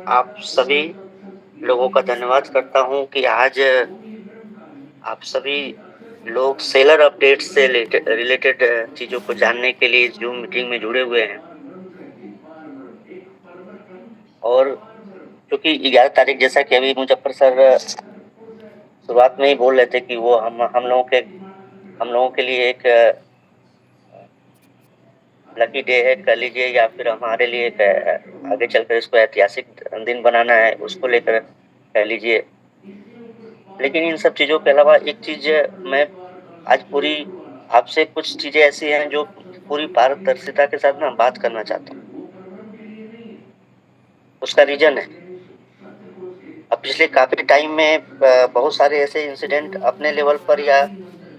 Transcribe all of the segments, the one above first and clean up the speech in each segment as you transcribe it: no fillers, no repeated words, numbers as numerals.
आप सभी लोगों का धन्यवाद करता हूं कि आज आप सभी लोग सेलर अपडेट से रिलेटेड चीजों को जानने के लिए जूम मीटिंग में जुड़े हुए हैं। और क्योंकि 11 तारीख, जैसा कि अभी मुजफ्फर सर शुरुआत में ही बोल रहे थे कि वो हम लोगों के लिए एक लकी डे है कह लीजिए, या फिर हमारे लिए एक आगे चलकर इसको ऐतिहासिक दिन बनाना है, उसको लेकर कह लीजिए। लेकिन इन सब चीजों के अलावा एक चीज मैं आज पूरी आपसे कुछ चीजें ऐसी हैं जो पूरी पारदर्शिता के साथ ना बात करना चाहता हूँ। उसका रीजन है, अब पिछले काफी टाइम में बहुत सारे ऐसे इंसिडेंट अपने लेवल पर या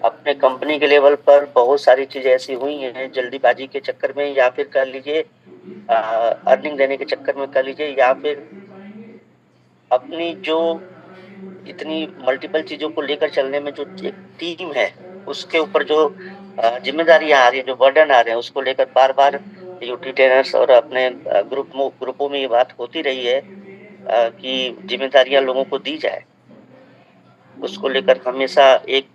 अपने कंपनी के लेवल पर बहुत सारी चीजें ऐसी हुई हैं, जल्दीबाजी के चक्कर में या फिर कह लीजिए अर्निंग देने के चक्कर में कह लीजिए, या फिर अपनी जो इतनी मल्टीपल चीजों को लेकर चलने में जो एक टीम है उसके ऊपर जो जिम्मेदारियां आ रही है, जो बर्डन आ रहे हैं, उसको लेकर बार बार यूटी ट्रेनर्स और अपने ग्रुपों में ये बात होती रही है कि जिम्मेदारियां लोगों को दी जाए। उसको लेकर हमेशा एक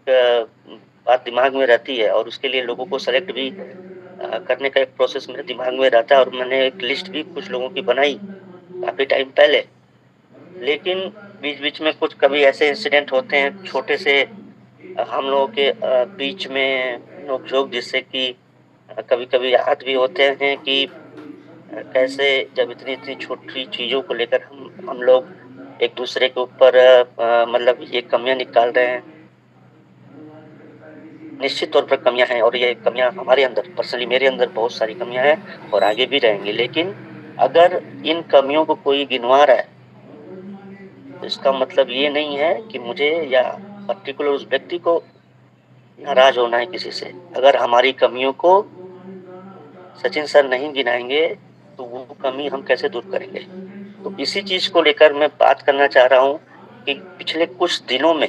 बात दिमाग में रहती है और उसके लिए लोगों को सेलेक्ट भी करने का एक प्रोसेस मेरे दिमाग में रहता है, और मैंने एक लिस्ट भी कुछ लोगों की बनाई काफी टाइम पहले। लेकिन बीच बीच में कुछ कभी ऐसे इंसिडेंट होते हैं छोटे से हम लोगों के बीच में नोकझोंक, जिससे कि कभी कभी याद भी होते हैं कि कैसे जब इतनी इतनी छोटी चीजों को लेकर हम लोग एक दूसरे के ऊपर मतलब ये कमियां निकाल रहे हैं। निश्चित तौर पर कमियां हैं, और ये कमियां हमारे अंदर, पर्सनली मेरे अंदर बहुत सारी कमियां हैं और आगे भी रहेंगी। लेकिन अगर इन कमियों को कोई गिनवा रहा है तो इसका मतलब ये नहीं है कि मुझे या पर्टिकुलर उस व्यक्ति को नाराज होना है किसी से। अगर हमारी कमियों को सचिन सर नहीं गिनाएंगे तो वो कमी हम कैसे दूर करेंगे। तो इसी चीज को लेकर मैं बात करना चाह रहा हूँ कि पिछले कुछ दिनों में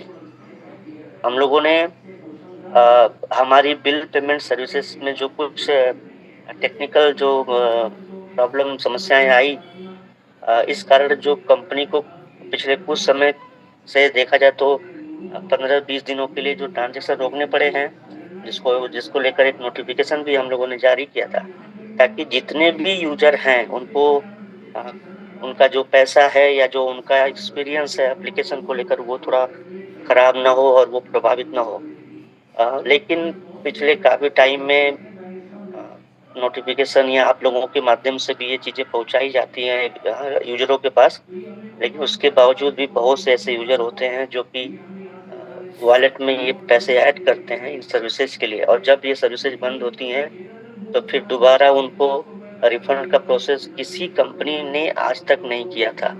हम लोगों ने हमारी बिल पेमेंट सर्विसेज में जो कुछ टेक्निकल जो प्रॉब्लम समस्याएं आई, इस कारण जो कंपनी को पिछले कुछ समय से देखा जाए तो 15-20 दिनों के लिए जो ट्रांजेक्शन रोकने पड़े हैं, जिसको लेकर एक नोटिफिकेशन भी हम लोगों ने जारी किया था, ताकि जितने भी यूजर हैं उनको उनका जो पैसा है या जो उनका एक्सपीरियंस है एप्लीकेशन को लेकर वो थोड़ा खराब ना हो और वो प्रभावित ना हो। लेकिन पिछले काफी टाइम में नोटिफिकेशन या आप लोगों के माध्यम से भी ये चीजें पहुंचाई जाती हैं यूजरों के पास, लेकिन उसके बावजूद भी बहुत से ऐसे यूजर होते हैं जो कि वॉलेट में ये पैसे ऐड करते हैं इन सर्विसेज के लिए, और जब ये सर्विसेज बंद होती हैं तो फिर दोबारा उनको रिफंड का प्रोसेस किसी कंपनी ने आज तक नहीं किया था।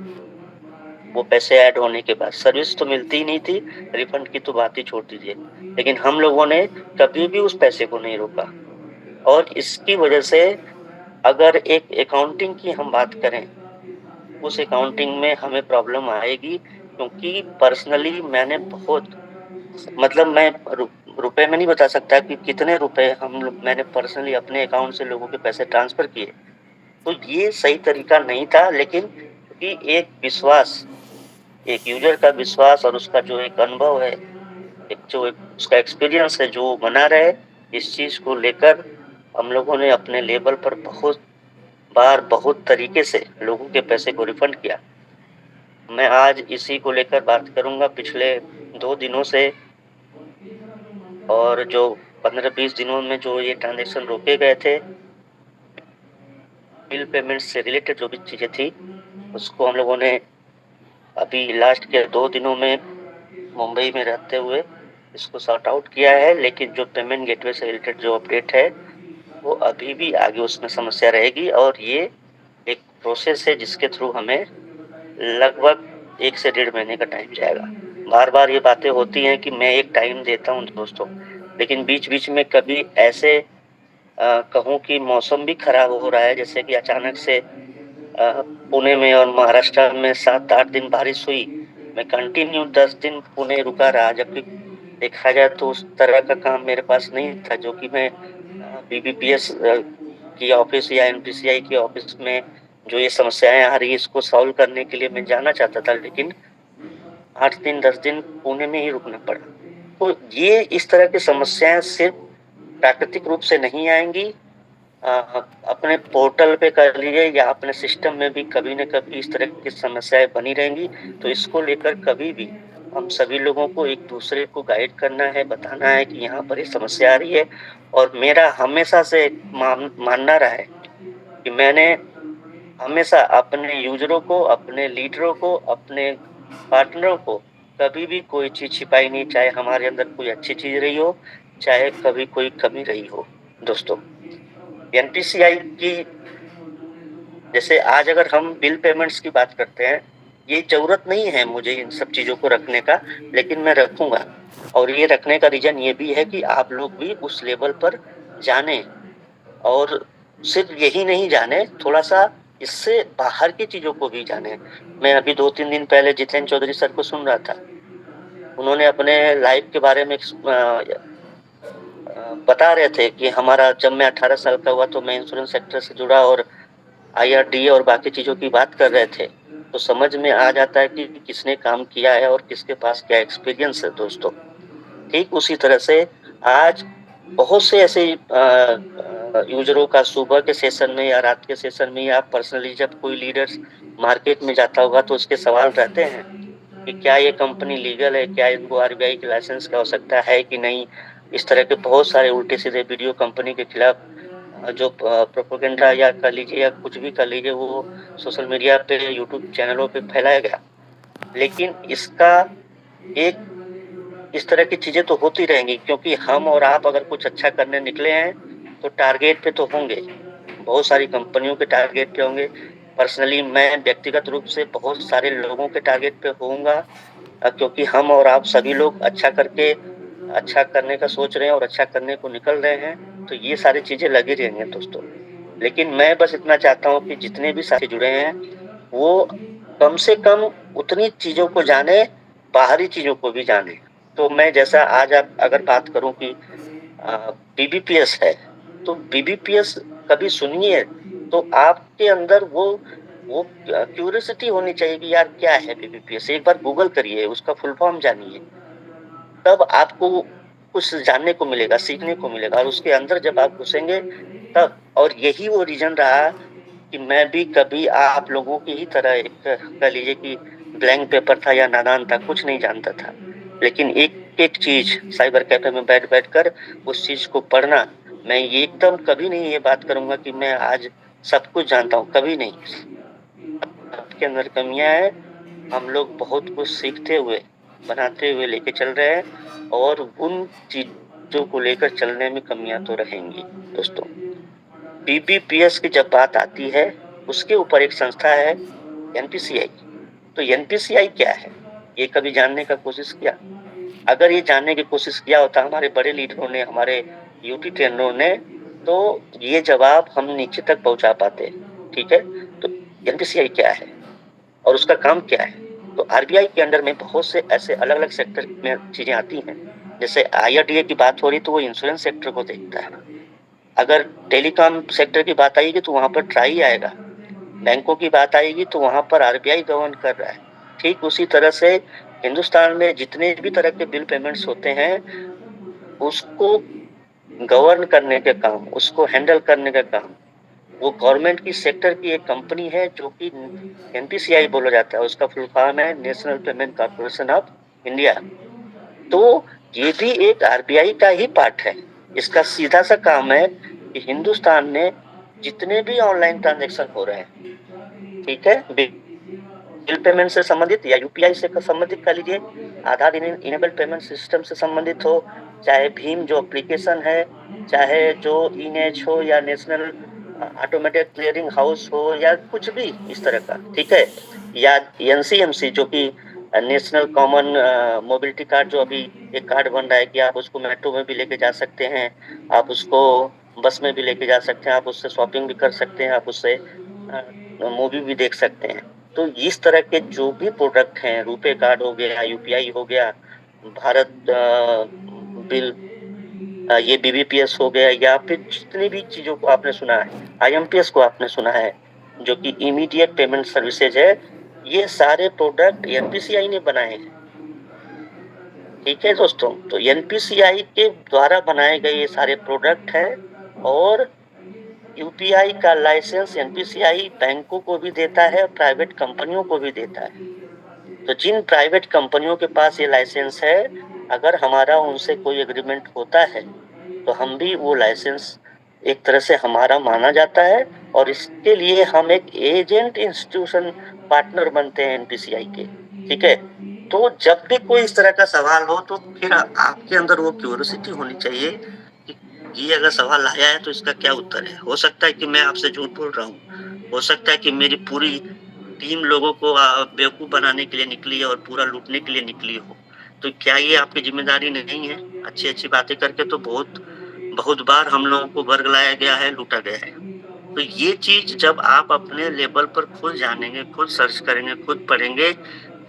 वो पैसे ऐड होने के बाद सर्विस तो मिलती ही नहीं थी, रिफंड की तो बात ही छोड़ दीजिए। लेकिन हम लोगों ने कभी भी उस पैसे को नहीं रोका, और इसकी वजह से अगर एक अकाउंटिंग की हम बात करें, उस अकाउंटिंग में हमें प्रॉब्लम आएगी, क्योंकि पर्सनली मैंने बहुत, मतलब मैं रुपए में नहीं बता सकता कि कितने रुपए मैंने पर्सनली अपने अकाउंट से लोगों के पैसे ट्रांसफर किए। तो ये सही तरीका नहीं था, लेकिन क्योंकि एक विश्वास, एक यूजर का विश्वास और उसका जो एक अनुभव है, उसका एक्सपीरियंस है जो बना रहे, इस चीज को लेकर हम लोगों ने अपने लेवल पर बहुत बार बहुत तरीके से लोगों के पैसे को रिफंड किया। मैं आज इसी को लेकर बात करूंगा पिछले 2 दिनों से, और जो 15-20 दिनों में जो ये ट्रांजेक्शन रोके गए थे बिल पेमेंट से रिलेटेड जो भी चीजें थी, उसको हम लोगों ने अभी लास्ट के 2 दिनों में मुंबई में रहते हुए इसको सॉर्ट आउट किया है। लेकिन जो पेमेंट गेटवे से रिलेटेड जो अपडेट है वो अभी भी आगे उसमें समस्या रहेगी, और ये एक प्रोसेस है जिसके थ्रू हमें लगभग 1 से 1.5 महीने का टाइम जाएगा। बार बार ये बातें होती हैं कि मैं एक टाइम देता हूँ दोस्तों, लेकिन बीच बीच में कभी ऐसे कहूँ कि मौसम भी खराब हो रहा है, जैसे कि अचानक से पुणे में और महाराष्ट्र में 7-8 दिन बारिश हुई। मैं कंटिन्यू 10 दिन पुणे रुका रहा, जबकि देखा जाए तो उस तरह का काम मेरे पास नहीं था, जो कि मैं बीबीपीएस की ऑफिस या एनपीसीआई की ऑफिस में जो ये समस्याएं आ रही है इसको सॉल्व करने के लिए मैं जाना चाहता था, लेकिन 8 दिन 10 दिन पुणे में ही रुकना पड़ा। तो ये इस तरह की समस्याएं सिर्फ प्राकृतिक रूप से नहीं आएंगी, अपने पोर्टल पे कर लीजिए या अपने सिस्टम में भी कभी न कभी इस तरह की समस्याएं बनी रहेंगी। तो इसको लेकर कभी भी हम सभी लोगों को एक दूसरे को गाइड करना है, बताना है कि यहाँ पर ये समस्या आ रही है। और मेरा हमेशा से मानना रहा है कि मैंने हमेशा अपने यूजरों को, अपने लीडरों को, अपने पार्टनरों को कभी भी कोई चीज छिपाई नहीं, चाहे हमारे अंदर कोई अच्छी चीज रही हो, चाहे कभी कोई कमी रही हो। दोस्तों, एनपीसीआई की, जैसे आज अगर हम बिल पेमेंट्स की बात करते हैं, ये जरूरत नहीं है मुझे इन सब चीजों को रखने का, लेकिन मैं रखूंगा। और ये रखने का रीजन ये भी है कि आप लोग भी उस लेवल पर जाने, और सिर्फ यही नहीं जाने, थोड़ा सा इससे बाहर की चीजों को भी जाने। मैं अभी 2-3 दिन पहले जितेंद्र चौधरी सर को सुन रहा था। उन्होंने अपने लाइफ के बारे में बता रहे थे कि हमारा, जब मैं 18 साल का हुआ तो मैं इंश्योरेंस सेक्टर से जुड़ा और IRDA और बाकी चीजों की बात कर रहे थे। तो समझ में आ जाता है कि किसने काम किया है और किसके पास क्या एक्सपीरियंस है। दोस्तों, ठीक उसी तरह से आज बहुत से ऐसे यूजरों का सुबह के सेशन में या रात के सेशन में या पर्सनली जब कोई लीडर मार्केट में जाता होगा तो उसके सवाल रहते हैं कि क्या ये कंपनी लीगल है, क्या इनको RBI के लाइसेंस की आवश्यकता है कि नहीं। इस तरह के बहुत सारे उल्टे सीधे वीडियो कंपनी के खिलाफ जो प्रोपेगेंडा या कर लीजिए या कुछ भी कर लीजिए, वो सोशल मीडिया पे, यूट्यूब चैनलों पे फैलाया गया। लेकिन इसका एक, इस तरह की चीजें तो होती रहेंगी, क्योंकि हम और आप अगर कुछ अच्छा करने निकले हैं तो टारगेट पे तो होंगे, बहुत सारी कंपनियों के टारगेट पे होंगे। पर्सनली मैं व्यक्तिगत रूप से बहुत सारे लोगों के टारगेट पे होऊंगा, क्योंकि हम और आप सभी लोग अच्छा करके, अच्छा करने का सोच रहे हैं और अच्छा करने को निकल रहे हैं। तो ये सारी चीजें लगी रहेंगी दोस्तों। लेकिन मैं बस इतना चाहता हूँ कि जितने भी साथी जुड़े हैं वो कम से कम उतनी चीजों को जाने, बाहरी चीजों को भी जाने। तो मैं, जैसा आज आप अगर बात करूं कि BBPS है, तो BBPS कभी सुनिए तो आपके अंदर वो क्यूरियोसिटी होनी चाहिए कि यार क्या है BBPS। एक बार गूगल करिए, उसका फुल फॉर्म जानिए, तब आपको कुछ जानने को मिलेगा, सीखने को मिलेगा। और उसके अंदर जब आप घुसेंगे तब, और यही वो रीजन रहा कि मैं भी कभी आप लोगों की ही तरह एक, कह लीजिए कि ब्लैंक पेपर था या नादान था, कुछ नहीं जानता था। लेकिन एक एक चीज साइबर कैफे में बैठ बैठ कर उस चीज को पढ़ना, मैं ये एकदम कभी नहीं ये बात करूंगा कि मैं आज सब कुछ जानता हूँ, कभी नहीं। आपके अंदर कमियां हैं, हम लोग बहुत कुछ सीखते हुए, बनाते हुए लेके चल रहे हैं, और उन चीजों को लेकर चलने में कमियां तो रहेंगी। दोस्तों, BBPS की जब बात आती है, उसके ऊपर एक संस्था है NPCI। तो NPCI क्या है, ये कभी जानने का कोशिश किया? अगर ये जानने की कोशिश किया होता हमारे बड़े लीडरों ने, हमारे यूटी ट्रेनरों ने, तो ये जवाब हम नीचे तक पहुंचा पाते। ठीक है, तो NPCI क्या है और उसका काम क्या है? तो RBI के अंडर में बहुत से ऐसे अलग अलग सेक्टर में चीजें आती हैं। जैसे IRDA की बात हो रही तो वो इंश्योरेंस सेक्टर को देखता है। अगर टेलीकॉम सेक्टर की बात आएगी तो वहां पर ट्राई आएगा। बैंकों की बात आएगी तो वहां पर RBI गवर्न कर रहा है। ठीक उसी तरह से हिंदुस्तान में जितने भी तरह के बिल पेमेंट्स होते हैं, उसको गवर्न करने के काम, उसको हैंडल करने का काम, वो गवर्नमेंट की सेक्टर की एक कंपनी है जो कि NPCI बोला जाता है। उसका फुल फॉर्म है national payment corporation of India. तो ये भी एक RBI का ही पार्ट है। इसका सीधा सा काम है कि हिंदुस्तान में जितने भी ऑनलाइन ट्रांजैक्शन हो रहे हैं, ठीक है, बिल पेमेंट से संबंधित या UPI से संबंधित कर लीजिए, आधार इनेबल्ड पेमेंट सिस्टम से संबंधित हो, चाहे भीम जो एप्लीकेशन है, चाहे जो इनेच हो या नेशनल ऑटोमेटेड क्लियरिंग हाउस हो या कुछ भी इस तरह का, ठीक है, या NCMC जो कि नेशनल कॉमन मोबिलिटी कार्ड, जो अभी एक कार्ड बन रहा है कि आप उसको मेट्रो में भी लेके जा सकते हैं, आप उसको बस में भी लेके जा सकते हैं, आप उससे शॉपिंग भी कर सकते हैं, आप उससे मूवी भी देख सकते हैं। तो इस तरह के जो भी प्रोडक्ट हैं, रुपे कार्ड हो गया, UPI हो गया, भारत बिल, ये BBPS हो गया, या फिर जितनी भी चीजों को आपने सुना है, IMPS को आपने सुना है, जो कि इमीडिएट पेमेंट सर्विसेज है, ये सारे प्रोडक्ट एनपीसीआई ने बनाए हैं। ठीक है दोस्तों, तो एनपीसीआई के द्वारा बनाए गए ये सारे प्रोडक्ट हैं और यूपीआई का लाइसेंस एनपीसीआई बैंकों को भी देता है, प्राइवेट कंपनियों को भी देता है। तो जिन प्राइवेट कंपनियों के पास ये लाइसेंस है, अगर हमारा उनसे कोई एग्रीमेंट होता है तो हम भी वो लाइसेंस एक तरह से हमारा माना जाता है और इसके लिए हम एक एजेंट इंस्टीट्यूशन पार्टनर बनते हैं एनपीसीआई के। ठीक है, तो जब भी कोई इस तरह का सवाल हो तो फिर आपके अंदर वो क्यूरियोसिटी होनी चाहिए कि ये अगर सवाल आया है तो इसका क्या उत्तर है। हो सकता है कि मैं आपसे झूठ बोल रहा हूँ, हो सकता है कि मेरी पूरी टीम लोगों को बेवकूफ बनाने के लिए निकली है और पूरा लूटने के लिए निकली हो, तो क्या ये आपकी जिम्मेदारी नहीं है? अच्छी अच्छी बातें करके तो बहुत बार हम लोगों को वर्गलाया गया है, लूटा गया है। तो ये चीज जब आप अपने लेवल पर खुद जानेंगे, खुद सर्च करेंगे, खुद पढ़ेंगे,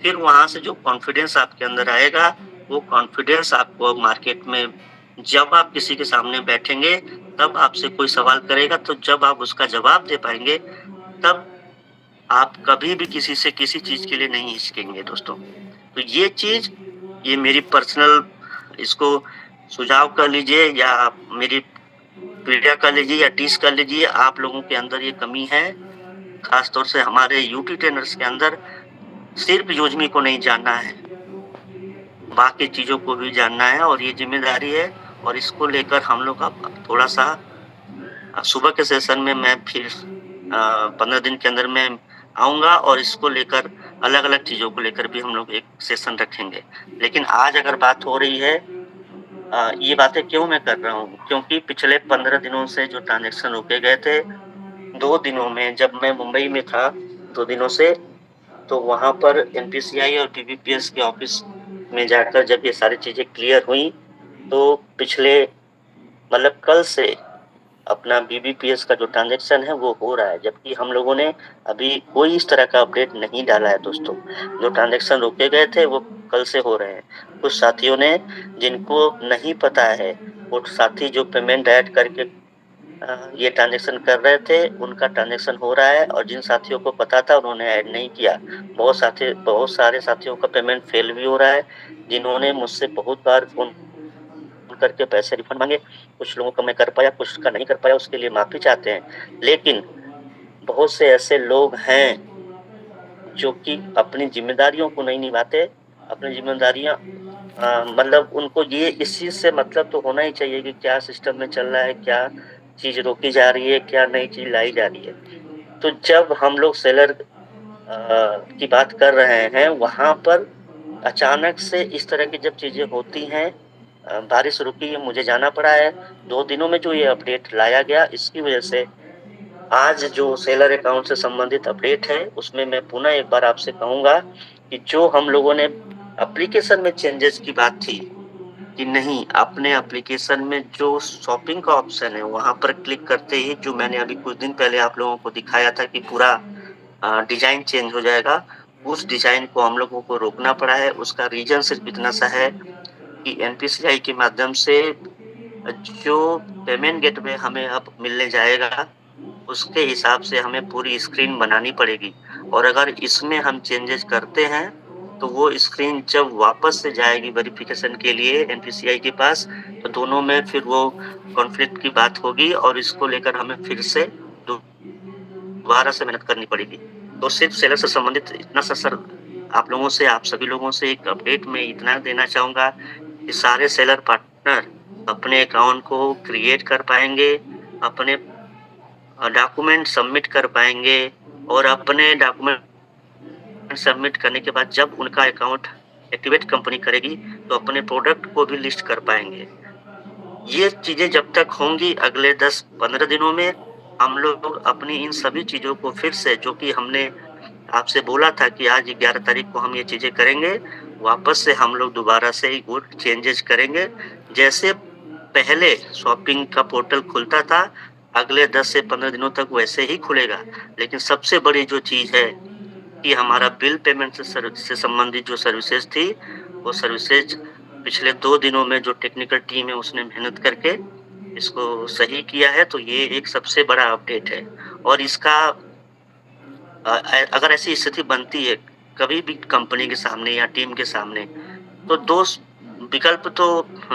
फिर वहां से जो कॉन्फिडेंस आपके अंदर आएगा, वो कॉन्फिडेंस आपको मार्केट में जब आप किसी के सामने बैठेंगे तब आपसे कोई सवाल करेगा, तो जब आप उसका जवाब दे पाएंगे तब आप कभी भी किसी से किसी चीज के लिए नहीं हिचकेंगे दोस्तों। तो ये चीज, ये मेरी पर्सनल इसको सुझाव कर लीजिए या मेरी पीढ़िया कर लीजिए या टीस कर लीजिए, आप लोगों के अंदर ये कमी है, खासतौर से हमारे यूटी ट्रेनर्स के अंदर सिर्फ योजमी को नहीं जानना है, बाकी चीजों को भी जानना है और ये जिम्मेदारी है। और इसको लेकर हम लोग अब थोड़ा सा सुबह के सेशन में मैं फिर 15 दिन के अंदर में आऊंगा और इसको लेकर अलग अलग चीजों को लेकर भी हम लोग एक सेशन रखेंगे। लेकिन आज अगर बात हो रही है, ये बातें क्यों मैं कर रहा हूँ, क्योंकि पिछले 15 दिनों से जो ट्रांजेक्शन रोके गए थे, 2 दिनों में जब मैं मुंबई में था 2 दिनों से, तो वहां पर एनपीसीआई और पीबीपीएस के ऑफिस में जाकर जब ये सारी चीजें क्लियर हुई, तो पिछले मतलब कल से अपना बीबीपीएस का जो ट्रांजेक्शन है वो हो रहा है, जबकि हम लोगों ने अभी कोई इस तरह का अपडेट नहीं डाला है दोस्तों। जो ट्रांजेक्शन रोके गए थे वो कल से हो रहे हैं। कुछ साथियों ने, जिनको नहीं पता है, वो साथी जो पेमेंट ऐड करके ये ट्रांजेक्शन कर रहे थे, उनका ट्रांजेक्शन हो रहा है और जिन साथियों को पता था उन्होंने ऐड नहीं किया। बहुत सारे साथियों का पेमेंट फेल भी हो रहा है, जिन्होंने मुझसे बहुत बार फोन करके पैसे रिफंड मांगे। कुछ लोगों का मैं कर पाया, कुछ का नहीं कर पाया, उसके लिए माफी चाहते हैं। लेकिन बहुत से ऐसे लोग हैं जो कि अपनी जिम्मेदारियों को नहीं निभाते। अपनी जिम्मेदारियां मतलब उनको ये इस चीज से मतलब तो होना ही चाहिए कि क्या सिस्टम में चल रहा है, क्या चीज रोकी जा रही है, क्या नई चीज लाई जा रही है। तो जब हम लोग सेलर की बात कर रहे हैं, वहां पर अचानक से इस तरह की जब चीजें होती हैं, बारिश रुकी है, मुझे जाना पड़ा है, 2 दिनों में जो ये अपडेट लाया गया, इसकी वजह से आज जो सेलर अकाउंट से संबंधित अपडेट है उसमें मैं पुनः एक बार आपसे कहूंगा कि जो हम लोगों ने एप्लीकेशन में चेंजेस की बात थी कि नहीं, अपने एप्लीकेशन में जो शॉपिंग का ऑप्शन है वहां पर क्लिक करते ही, जो मैंने अभी कुछ दिन पहले आप लोगों को दिखाया था कि पूरा डिजाइन चेंज हो जाएगा, उस डिजाइन को हम लोगों को रोकना पड़ा है। उसका रीजन सिर्फ इतना सा है कि एनपीसीआई के माध्यम से जो पेमेंट गेटवे हमें अब मिलने जाएगा, उसके हिसाब से हमें पूरी स्क्रीन बनानी पड़ेगी। और अगर इसमें हम चेंजेस करते हैं तो वो स्क्रीन जब वापस से जाएगी वेरिफिकेशन के लिए एनपीसीआई के पास, तो दोनों में फिर वो कॉन्फ्लिक्ट की बात होगी और इसको लेकर हमें फिर से दोबारा से मेहनत करनी पड़ेगी। तो सिर्फ सेलर से संबंधित इतना सा सर आप लोगों से, आप सभी लोगों से एक अपडेट में इतना देना चाहूंगा कि सारे सेलर पार्टनर अपने अकाउंट को क्रिएट कर पाएंगे, अपने डॉक्यूमेंट सबमिट कर पाएंगे और अपने डॉक्यूमेंट सबमिट करने के बाद जब उनका अकाउंट एक्टिवेट कंपनी करेगी तो अपने प्रोडक्ट को भी लिस्ट कर पाएंगे। ये चीजें जब तक होंगी अगले 10-15 दिनों में, हम लोग अपनी इन सभी चीजों को फिर से, जो कि हमने आपसे बोला था कि आज 11 तारीख को हम ये चीजें करेंगे, वापस से हम लोग दोबारा से ही वो चेंजेस करेंगे। जैसे पहले शॉपिंग का पोर्टल खुलता था, अगले 10 से 15 दिनों तक वैसे ही खुलेगा। लेकिन सबसे बड़ी जो चीज है कि हमारा बिल पेमेंट से संबंधित जो सर्विसेज थी, वो सर्विसेज पिछले 2 दिनों में जो टेक्निकल टीम है उसने मेहनत करके इसको सही किया है। तो ये एक सबसे बड़ा अपडेट है और इसका अगर ऐसी स्थिति बनती है कभी भी कंपनी के सामने या टीम के सामने, तो 2 विकल्प तो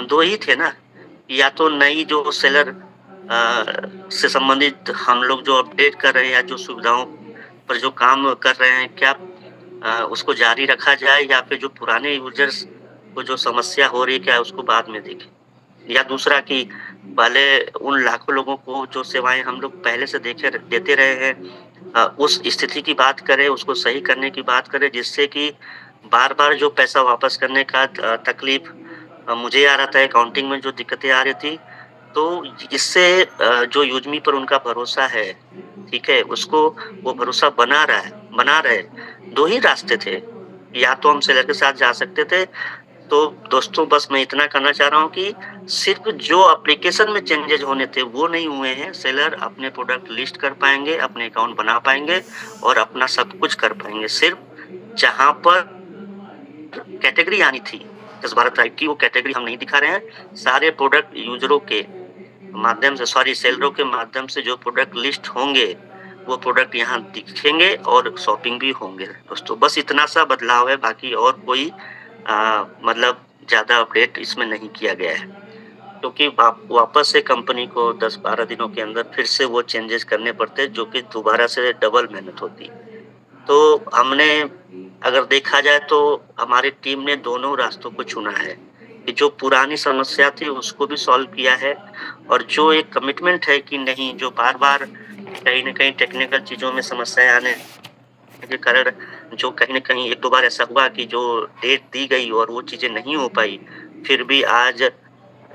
2 ही थे ना, या तो नई जो सेलर से संबंधित हम लोग जो अपडेट कर रहे हैं या जो सुविधाओं पर जो काम कर रहे हैं, क्या उसको जारी रखा जाए, या फिर जो पुराने यूज़र्स को जो समस्या हो रही है, क्या उसको बाद में देखें? या दूसरा कि पहले उन लाखों लोगों को जो सेवाएँ हम लोग पहले से देते रहे हैं, उस स्थिति की बात करें, उसको सही करने की बात करें, जिससे कि बार-बार जो पैसा वापस करने का तकलीफ मुझे आ रहा था, अकाउंटिंग में जो दिक्कतें आ रही थी, तो इससे जो यूज़मी पर उनका भरोसा है, ठीक है? उसको वो भरोसा बना रहे। 2 ही रास्ते थे, या तो हम सेलर के साथ जा सकते थे। तो दोस्तों, बस मैं इतना कहना चाह रहा हूँ कि सिर्फ़ जो एप्लीकेशन में चेंजेज़ होने थे वो नहीं हुए हैं। सेलर अपने प्रोडक्ट लिस्ट कर पाएँगे, अपने अकाउंट बना पाएँगे और अपना सब कुछ कर पाएँगे। सिर्फ़ जहाँ पर कैटेगरी आनी थी, 10 भारत टाइप की, वो कैटेगरी हम नहीं दिखा रहे हैं। सारे प्रोडक्ट यूज़रों के माध्यम से, सॉरी, सेलरों के माध्यम से जो प्रोडक्ट लिस्ट होंगे, वो प्रोडक्ट यहाँ दिखेंगे और शॉपिंग भी होंगे दोस्तों। बस इतना सा बदलाव है, बाकी और कोई मतलब ज़्यादा अपडेट इसमें नहीं किया गया है। क्योंकि वापस से कंपनी को 10-12 दिनों के अंदर फिर से वो चेंजेज़ करने पड़ते हैं, जो कि दोबारा से डबल मेहनत होती है। तो हमने, अगर देखा जाए तो हमारी टीम ने दोनों रास्तों को चुना है, कि जो पुरानी समस्या थी उसको भी सॉल्व किया है, और जो एक कमिटमेंट है कि नहीं, जो बार-बार कहीं न कहीं टेक्निकल चीज़ों में समस्याएँ आने के कारण, जो कहीं न कहीं 1-2 बार ऐसा हुआ कि जो डेट दी गई और वो चीज़ें नहीं हो पाई, फिर भी आज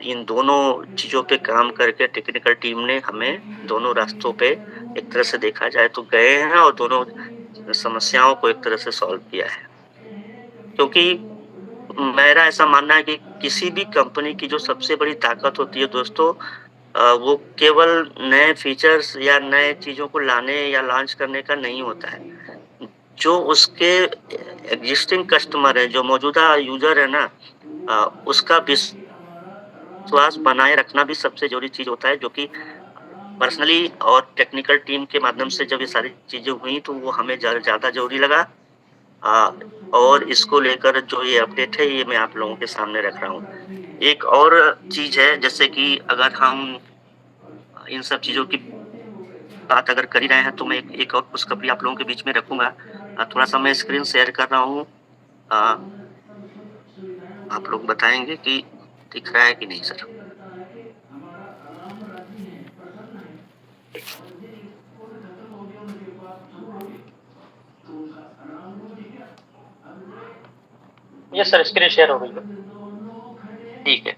इन दोनों चीज़ों पे काम करके टेक्निकल टीम ने हमें दोनों रास्तों पे एक तरह से देखा जाए तो गए हैं, और दोनों समस्याओं को एक तरह से सॉल्व किया है। क्योंकि मेरा ऐसा मानना है कि किसी भी कंपनी की जो सबसे बड़ी ताकत होती है दोस्तों, वो केवल नए फीचर्स या नए चीज़ों को लाने या लॉन्च करने का नहीं होता है। जो उसके एग्ज़िस्टिंग कस्टमर है, जो मौजूदा यूज़र है ना, उसका विश्वास बनाए रखना भी सबसे ज़रूरी चीज़ होता है, जो कि पर्सनली और टेक्निकल टीम के माध्यम से जब ये सारी चीज़ें हुई, तो वो हमें ज़्यादा ज़रूरी लगा। अ, और इसको लेकर जो ये अपडेट है, ये मैं आप लोगों के सामने रख रहा हूँ। एक और चीज़ है, जैसे कि अगर हम इन सब चीज़ों की बात अगर कर ही रहे हैं, तो मैं एक एक और खुशखबरी आप लोगों के बीच में रखूँगा। थोड़ा-सा मैं स्क्रीन शेयर कर रहा हूँ। अ, आप लोग बताएँगे कि दिख रहा है कि नहीं sir? Yes sir, screen share हो गई है। ठीक है।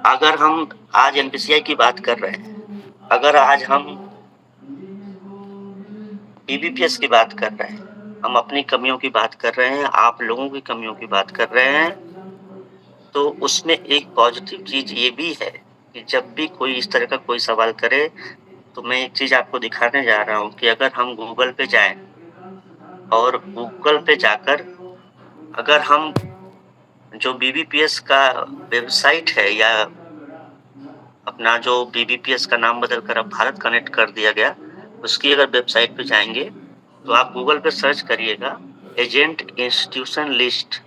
अगर हम आज एनपीसीआई की बात कर रहे हैं, अगर आज हम बीबीपीएस की बात कर रहे हैं, हम अपनी कमियों की बात कर रहे हैं, आप लोगों की कमियों की बात कर रहे हैं, तो उसमें एक पॉज़िटिव चीज़ ये भी है कि जब भी कोई इस तरह का कोई सवाल करे, तो मैं एक चीज़ आपको दिखाने जा रहा हूँ कि अगर हम गूगल पे जाएँ, और गूगल पे जाकर अगर हम जो बीबीपीएस का वेबसाइट है, या अपना जो बीबीपीएस का नाम बदलकर अब भारत कनेक्ट कर दिया गया, उसकी अगर वेबसाइट पे जाएँगे, तो आप गूगल पे सर्च करिएगा एजेंट इंस्टीट्यूशन लिस्ट,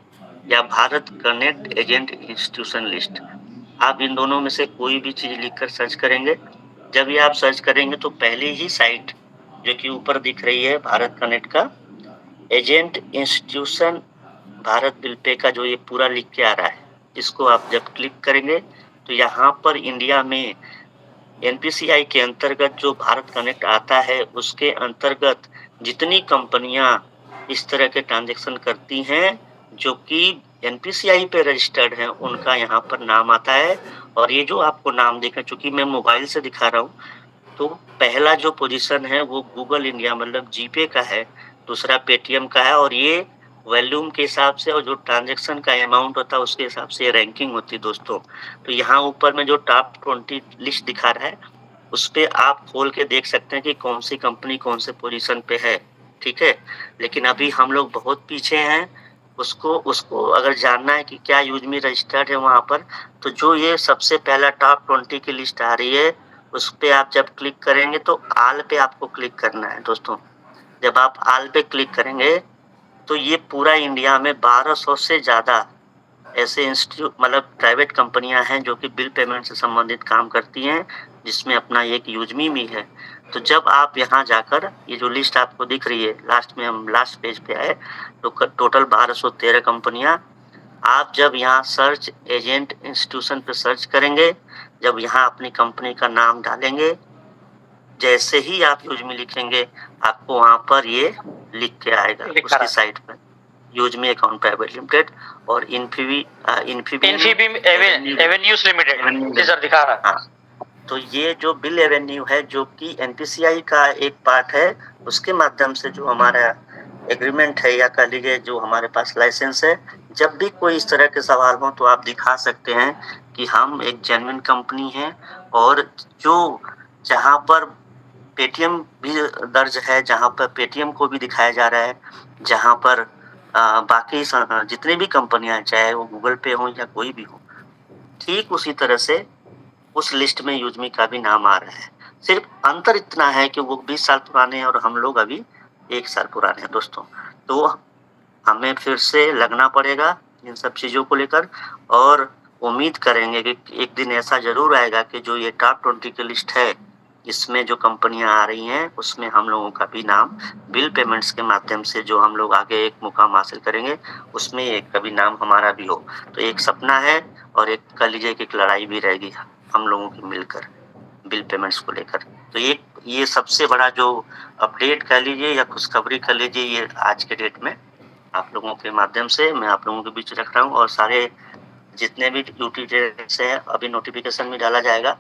या Bharat connect agent institution list. आप इन दोनों में से कोई भी चीज़ लिखकर सर्च करेंगे, जब ये आप सर्च करेंगे तो पहली ही साइट जो कि ऊपर दिख रही है भारत कनेक्ट का agent institution Bharat bill pay का, जो ये पूरा लिख के आ रहा है, इसको आप जब क्लिक करेंगे, तो यहाँ पर इंडिया में एनपीसीआई के अंतर्गत जो भारत कनेक्ट आता है, उसके अंतर्गत जितनी कंपनियां इस तरह के ट्रांजैक्शन करती हैं, जो कि एनपीसीआई पे रजिस्टर्ड हैं, उनका यहाँ पर नाम आता है। और ये जो आपको नाम दिख रहा है, चूंकि मैं मोबाइल से दिखा रहा हूँ, तो पहला जो पोजीशन है वो गूगल इंडिया मतलब जीपे का है, दूसरा पेटीएम का है, और ये वॉल्यूम के हिसाब से और जो ट्रांजैक्शन का अमाउंट होता है उसके हिसाब से रैंकिंग होती है दोस्तों। तो यहाँ ऊपर में जो टॉप 20 लिस्ट दिखा रहा है, उस पे आप खोल के देख सकते हैं कि कौन सी कंपनी कौन से पोजीशन पे है, ठीक है? लेकिन अभी हम लोग बहुत पीछे हैं। उसको उसको अगर जानना है कि क्या यूज़मी रजिस्टर्ड है वहाँ पर, तो जो ये सबसे पहला टॉप 20 की लिस्ट आ रही है, उस पे आप जब क्लिक करेंगे तो ऑल पे आपको क्लिक करना है दोस्तों। जब आप ऑल पे क्लिक करेंगे तो ये पूरा इंडिया में 1200 से ज़्यादा ऐसे इंस्टीट्यूट मतलब प्राइवेट कंपनियां हैं जो कि बिल पेमेंट से संबंधित काम करती हैं, जिसमें अपना एक यूजमी भी है। तो जब आप यहाँ जाकर ये जो लिस्ट आपको दिख रही है, लास्ट में हम लास्ट पेज पे आए तो टोटल 1213 कंपनियां। आप जब यहाँ सर्च एजेंट इंस्टीट्यूशन पे सर्च करेंगे, जब यहाँ अपनी कंपनी का नाम डालेंगे, जैसे ही आप यूजमी लिखेंगे आपको वहाँ पर ये लिख के आएगा उसकी साइट पर, यूजमी अकाउंट प्राइवेट लिमिटेड और इन्फीबीम एवेन्यूज लिमिटेड सर दिखा रहा है। तो ये जो बिल एवेन्यू है जो कि एनपीसीआई का एक पार्ट है, उसके माध्यम से जो हमारा एग्रीमेंट है या कह लीजिए जो हमारे पास लाइसेंस है, जब भी कोई इस तरह के सवाल हो तो आप दिखा सकते हैं कि हम एक जेन्युइन कंपनी है। और जो जहाँ पर पेटीएम भी दर्ज है, जहाँ पर पेटीएम को भी दिखाया जा रहा है, जहाँ पर बाकी जितने भी कंपनियां चाहे वो गूगल पे हो या कोई भी हो, ठीक उसी तरह से उस लिस्ट में यूजमी का भी नाम आ रहा है। सिर्फ अंतर इतना है कि वो 20 साल पुराने हैं और हम लोग अभी 1 साल पुराने हैं दोस्तों। तो हमें फिर से लगना पड़ेगा इन सब चीज़ों को लेकर, और उम्मीद करेंगे कि एक दिन ऐसा जरूर आएगा कि जो ये टॉप 20 की लिस्ट है, इसमें जो कंपनियां आ रही हैं उसमें हम लोगों का भी नाम बिल पेमेंट्स के माध्यम से जो हम लोग आगे एक मुकाम हासिल करेंगे, उसमें एक कभी नाम हमारा भी हो। तो एक सपना है और एक कह लीजिए कि एक लड़ाई भी रहेगी हम लोगों की मिलकर बिल पेमेंट्स को लेकर। तो ये सबसे बड़ा जो अपडेट कह लीजिए या खुशखबरी कह लीजिए, ये आज के डेट में आप लोगों के माध्यम से मैं आप लोगों के बीच रख रहा हूँ। और सारे जितने भी यूटिलिटीज हैं अभी नोटिफिकेशन में डाला जाएगा,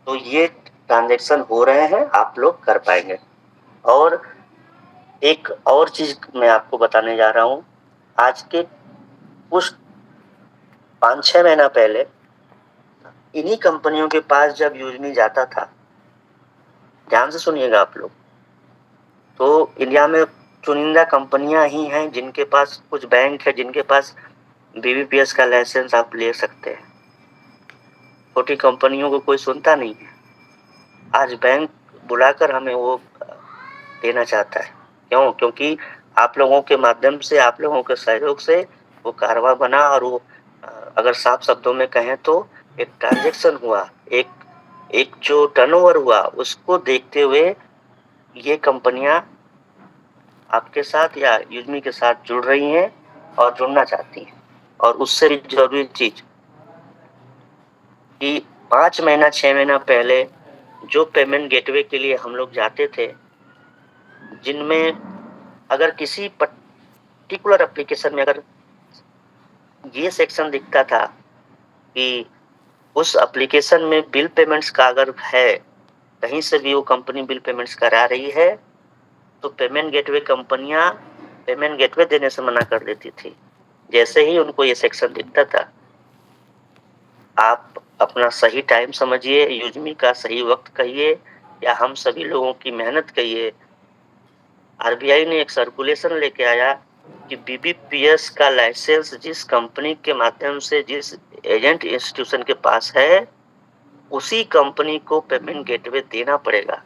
तो ये ट्रांजेक्शन हो रहे हैं, आप लोग कर पाएंगे। और एक और चीज मैं आपको बताने जा रहा हूँ, आज के कुछ 5-6 महीना पहले इन्हीं कंपनियों के पास जब यूजमी जाता था, ध्यान से सुनिएगा आप लोग, तो इंडिया में चुनिंदा कंपनियां ही हैं जिनके पास, कुछ बैंक है जिनके पास बीबीपीएस का लाइसेंस आप ले सकते हैं। छोटी कंपनियों को कोई सुनता नहीं है। आज बैंक बुलाकर हमें वो देना चाहता है। क्यों? क्योंकि आप लोगों के माध्यम से, आप लोगों के सहयोग से वो कारवा बना, और वो अगर साफ शब्दों में कहें तो एक ट्रांजैक्शन हुआ, एक जो टर्नओवर हुआ, उसको देखते हुए ये कंपनियां आपके साथ या यूजमी के साथ जुड़ रही हैं और जुड़ना चाहती हैं। और उससे भी जरूरी चीज कि 5 महीना 6 महीना पहले जो पेमेंट गेटवे के लिए हम लोग जाते थे, जिनमें अगर किसी पर्टिकुलर एप्लीकेशन में अगर ये सेक्शन दिखता था कि उस एप्लीकेशन में बिल पेमेंट्स का अगर है, कहीं से भी वो कंपनी बिल पेमेंट्स करा रही है, तो पेमेंट गेटवे कंपनियां पेमेंट गेटवे देने से मना कर देती थी। जैसे ही उनको ये सेक्शन दिखता था, आप अपना सही टाइम समझिए, यूजमी का सही वक्त कहिए या हम सभी लोगों की मेहनत कहिए, आरबीआई ने एक सर्कुलेशन लेके आया कि बीबीपीएस का लाइसेंस जिस कंपनी के माध्यम से, जिस एजेंट इंस्टीट्यूशन के पास है, उसी कंपनी को पेमेंट गेटवे देना पड़ेगा।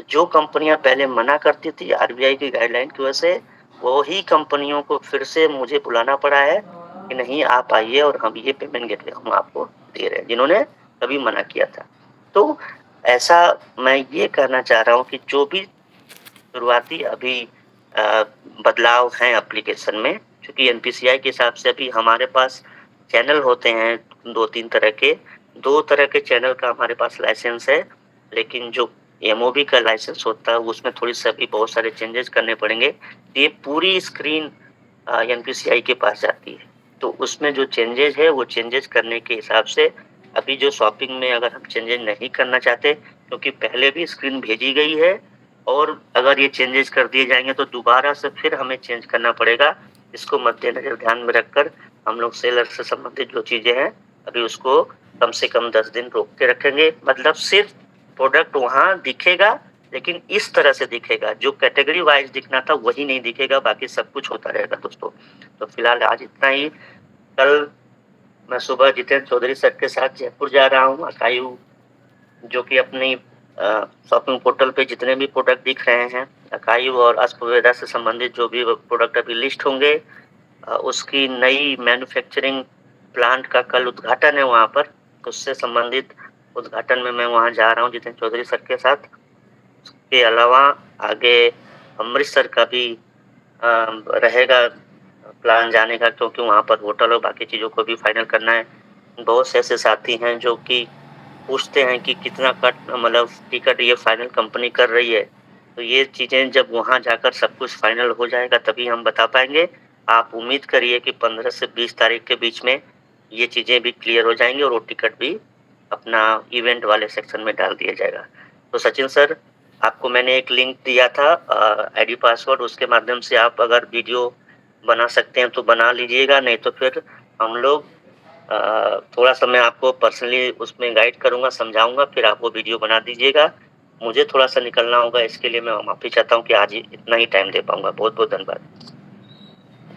जो कंपनियां पहले मना करती थी आरबीआई की गाइडलाइन की वजह से, वही कंपनियों को फिर से मुझे बुलाना पड़ा है कि नहीं आप आइए और हम ये पेमेंट गेटवे हम आपको दे रहे हैं, जिन्होंने कभी मना किया था। तो ऐसा मैं ये कहना चाह रहा हूँ कि जो भी शुरुआती अभी बदलाव हैं एप्लीकेशन में, क्योंकि एनपीसीआई के हिसाब से अभी हमारे पास चैनल होते हैं 2-3 तरह के, 2 तरह के चैनल का हमारे पास लाइसेंस है, लेकिन जो एमओबी का लाइसेंस होता है उसमें थोड़ी सी अभी बहुत सारे चेंजेस करने पड़ेंगे। ये पूरी स्क्रीन एनपीसीआई के पास जाती है, तो उसमें जो चेंजेस है वो चेंजेस करने के हिसाब से अभी जो शॉपिंग में अगर हम चेंजेस नहीं करना चाहते, क्योंकि पहले भी स्क्रीन भेजी गई है, और अगर ये चेंजेस कर दिए जाएंगे तो दोबारा से फिर हमें चेंज करना पड़ेगा। इसको मद्देनजर ध्यान में रखकर हम लोग सेलर से संबंधित जो चीजें हैं अभी उसको कम से कम 10 दिन रोक के रखेंगे। मतलब सिर्फ प्रोडक्ट वहां दिखेगा, लेकिन इस तरह से दिखेगा, जो कैटेगरी वाइज दिखना था वही नहीं दिखेगा, बाकी सब कुछ होता रहेगा दोस्तों। तो फिलहाल आज इतना ही। कल मैं सुबह जितेंद्र चौधरी सर के साथ जयपुर जा रहा हूँ, अकायू जो कि अपनी शॉपिंग पोर्टल पे जितने भी प्रोडक्ट दिख रहे हैं, अकाई और अश्ववेदा से संबंधित जो भी प्रोडक्ट अभी लिस्ट होंगे, उसकी नई मैन्युफैक्चरिंग प्लांट का कल उद्घाटन है वहाँ पर। उससे संबंधित उद्घाटन में मैं वहाँ जा रहा हूँ जितेंद्र चौधरी सर के साथ। उसके अलावा आगे अमृतसर का भी रहेगा प्लान जाने का, क्योंकि वहाँ पर होटल और बाकी चीज़ों को भी फाइनल करना है। बहुत से ऐसे साथी हैं जो कि पूछते हैं कि कितना मतलब टिकट ये फाइनल कंपनी कर रही है। तो ये चीज़ें जब वहाँ जाकर सब कुछ फाइनल हो जाएगा तभी हम बता पाएंगे। आप उम्मीद करिए कि 15 से 20 तारीख के बीच में ये चीज़ें भी क्लियर हो जाएंगी और वो टिकट भी अपना इवेंट वाले सेक्शन में डाल दिया जाएगा। तो सचिन सर, आपको मैंने एक लिंक दिया था आईडी पासवर्ड, उसके माध्यम से आप अगर वीडियो बना सकते हैं तो बना लीजिएगा, नहीं तो फिर हम लोग थोड़ा सा मैं आपको पर्सनली उसमें गाइड करूंगा, समझाऊंगा, फिर आप वो वीडियो बना दीजिएगा। मुझे थोड़ा सा निकलना होगा, इसके लिए मैं माफी चाहता हूँ कि आज इतना ही टाइम दे पाऊंगा। बहुत बहुत धन्यवाद।